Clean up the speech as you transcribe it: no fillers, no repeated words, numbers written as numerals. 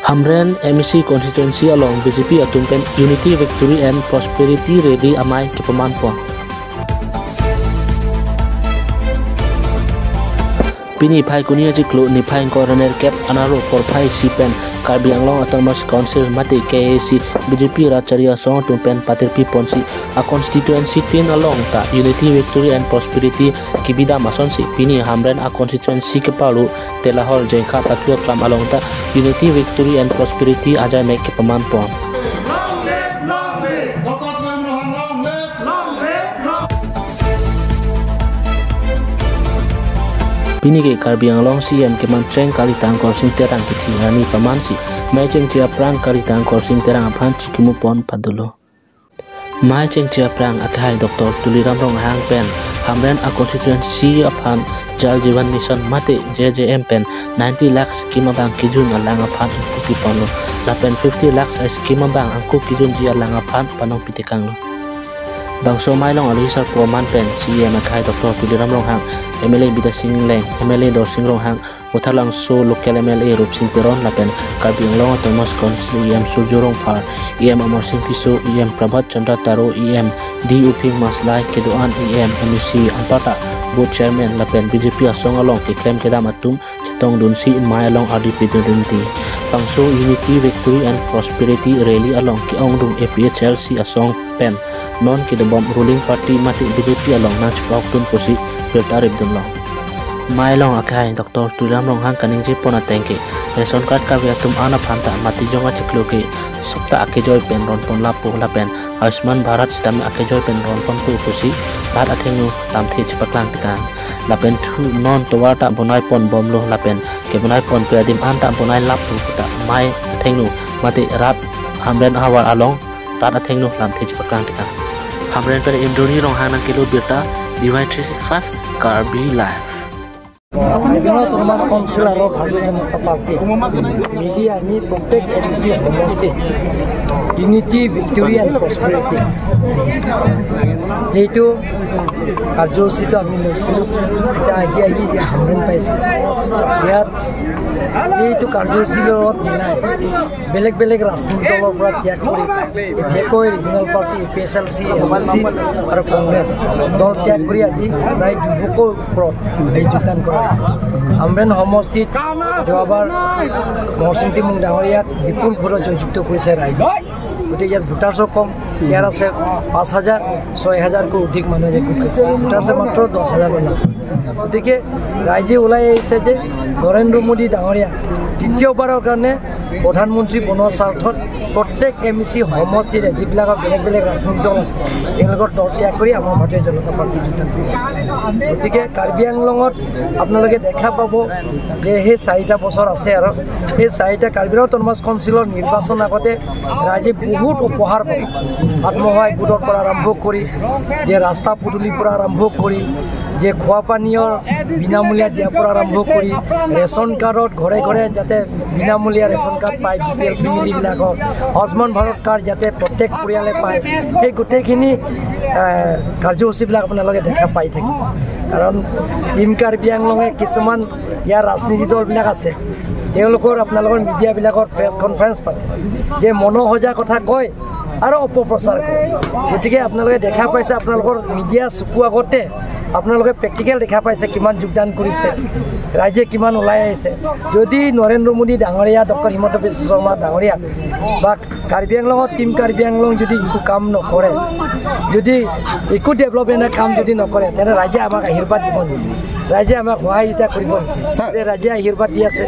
Hamren MEC constituency along BJP atumpen unity victory and prosperity ready amai ke pemanpo. Pini phai kunia jiklo ni phai coroner cap anaro for phai sipen Karbi Anglong Autonomous Council mati KAC BJP Racharia song tumpen patirpi ponsi a constituency tin along ta unity victory and prosperity kibida masonsi pini Hamren a constituency ke palu telahor jengka patua klam along ta unity victory and prosperity aja mek ke pemanpon. Pini ke Karbi Anglong CM ke mantreng kali tangkor sing terang kiti rani pamansi mai cheng chia prang kali tangkor sing terang aphan chikimu pon padulo mai cheng chia prang akai Dr. Tuliram Rong hang pen Hamren a constituency aphan jal jivan mission mate JJM pen 90 lakhs skema bang kijun alang aphan kuki pono la pen 50 lakhs skema bang angku kijun ji alang aphan panong pitekang lo bang so mai long alisar proman pen CM akai Dr. Tuliram Rong hang MLA Bida Singh Leng, MLA Dor Singh Rong Hang, Uthalang So Local MLA Rup Singh Teron Lapen, Karbi Anglong Autonomous Council EM Surjorong Par, EM Amar Singh Tiso, EM Prabhat Chandra Taro, EM DUP Maslai Kedoan, EM MEC Ampata, Board Chairman Lapen BJP Asong Along Kiklem Kedam Atum, Chetong Dunsi Mai Along RDP Dunti, Pangso Unity Victory and Prosperity Rally Along Ki Ongdung APHLC Asong Pen, Non Kedabom Ruling Party Mati BJP Along Nach Paktun Posi. Filter Ibdullah Mailong akai Dr. Tuliram Rong hang kaning jipona tengke ration card ka tum ana phanta mati jonga chiklo ke sapta ake joy pen ron pon lapo lapen Ayushman Bharat system ake joy pen ron pon pu kusi bhat athengu lamthe chipaklang tikan lapen thu non towata bonai pon bomlo lapen ke bonai pon pedim anta bonai lapu ta mai athengu mati rat Hamren awar along rat athengu lamthe chipaklang tikan Hamren per Indoni Rong hang kilo beta Divine 365 Karbi Live. Autonomous Council of Bharatiya Janata Party media ni protect ABC homosti unity victory and prosperity. Itu karyosito ami লৈছিলো এটা আহি যে Hamren পাইছে ইয়াত এইটো কাৰ্যসূচীৰ মিলাই বেলেগ বেলেগ ৰাজনৈতিক দলৰ পৰা ত্যাগ কৰি একো ৰিজনেল পাৰ্টি PSLC MSC আৰু কংগ্ৰেছ দল ত্যাগ কৰি আজি প্ৰায় 200ৰ ওপৰত এই যোগদান কৰা হৈছে Hamren সমষ্টিত যোৱাবাৰ নৰসিং টিমুং ডাঙৰীয়াক বিপুল ভোটত জয়যুক্ত কৰিছে ৰাইজে গতিকে ইয়াত ভোটাৰ্ছৰ কম শ্বেয়াৰ আছে 5000 6000কৈ অধিক মানুহে গোট খাইছে ভোটাৰ্ছে মাত্ৰ 10000 মান আছে গতিকে ৰাইজে ওলাই আহিছে যে নৰেন্দ্ৰ মোদী ডাঙৰীয়া দ্বিতীয়বাৰৰ কাৰণে প্ৰধানমন্ত্ৰী বনোৱাৰ স্বাৰ্থত প্ৰত্যেক MEC সমষ্টিৰে যিবিলাকৰ বেলেগ বেলেগ ৰাজনৈতিক দল আছে তেওঁলোকৰ দল ত্যাগ কৰি আমাৰ ভাৰতীয় জনতা পাৰ্টি যোগদান কৰিছে গতিকে কাৰ্বি আংলঙত আপোনালোকে দেখা পাব যে সেই 4টা বছৰ আছে আৰু সেই 4টা কাৰ্বি আংলং অটোনমাছ কাউন্সিলৰ নিৰ্বাচন আগতে ৰাইজে বহুত উপহাৰ পাব আত্মসহায়ক গোটৰ পৰা আৰম্ভ কৰি যে ৰাস্তা পদূলিৰ পৰা আৰম্ভ কৰি যে খোৱা পানীৰ বিনামূলীয়া দিয়াৰ পৰা আৰম্ভ কৰি ৰেচন কাৰ্ডত ঘৰে ঘৰে যাতে বিনামূলীয়া ৰেচন কাৰ্ড পায় BPL ফেমিলিবিলাকক আয়ুষ্মান ভাৰত কাৰ্ড যাতে প্ৰত্যেক পৰিয়ালে পায় সেই গোটেইখিনি কাৰ্যসূচীবিলাক আপোনালোকে দেখা পাই থাকিব কাৰণ টিম কাৰ্বি আংলঙে কিছুমান ইয়াৰ ৰাজনীতি দলবিলাক আছে তেওঁলোকৰ আপোনালোকৰ মিডিয়াবিলাকৰ প্ৰেছ কনফাৰেন্স পাতে যে মনোহজা কথা কয় আৰু অপপ্ৰচাৰ কৰে গতিকে আপোনালোকে দেখা পাইছে আপোনালোকৰ মিডিয়া চকু আগতে আপোনালোকে প্ৰেক্টিকেল দেখা পাইছে কিমান যোগদান কৰিছে ৰাইজে কিমান ওলাই আহিছে যদি নৰেন্দ্ৰ মোদী ডাঙৰীয়া ডক্টৰ হিমন্ত বিশ্ব শৰ্মা ডাঙৰীয়া বা কাৰ্বি আংলঙৰ টিম কাৰ্বি আংলং যদি একো কাম নকৰে যদি একো ডেভেলপমেণ্টৰ কাম যদি নকৰে তেনে ৰাইজে আমাক আশীৰ্বাদ দিব নেকি ৰাইজে আমাক সহায়িতা কৰিব নেকি ৰাইজে আশীৰ্বাদ দি আছে